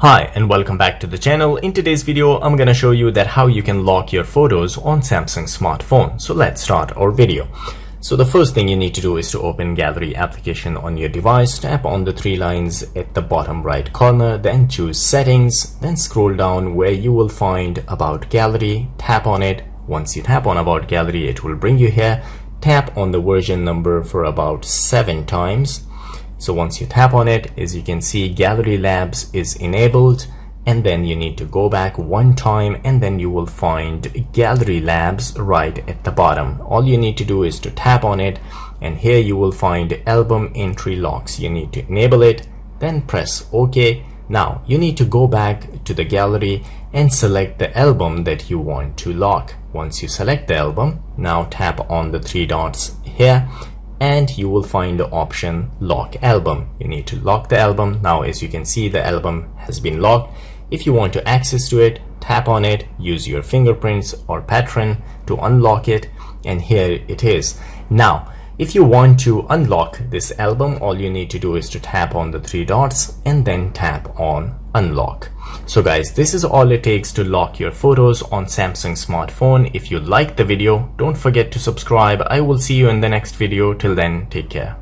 Hi and welcome back to the channel. In today's video, I'm gonna show you that how you can lock your photos on Samsung smartphone. So let's start our video. So the first thing you need to do is to open Gallery application on your device. Tap on the three lines at the bottom right corner, then choose Settings, then scroll down where you will find About Gallery. Tap on it. Once you tap on About Gallery, it will bring you here. Tap on the version number for about 7 times. So once you tap on it, as you can see, Gallery Labs is enabled, and then you need to go back 1 time and then you will find Gallery Labs right at the bottom. All you need to do is to tap on it, and here you will find Album Entry Locks. You need to enable it, then press OK. Now you need to go back to the gallery and select the album that you want to lock. Once you select the album, now tap on the 3 dots here, and you will find the option Lock Album. You need to lock the album. Now as you can see, the album has been locked. If you want to access to it, tap on it, use your fingerprints or pattern to unlock it, and here it is. Now if you want to unlock this album, all you need to do is to tap on the 3 dots and then tap on Unlock. So guys, this is all it takes to lock your photos on Samsung smartphone. If you liked the video, don't forget to subscribe. I will see you in the next video. Till then, take care.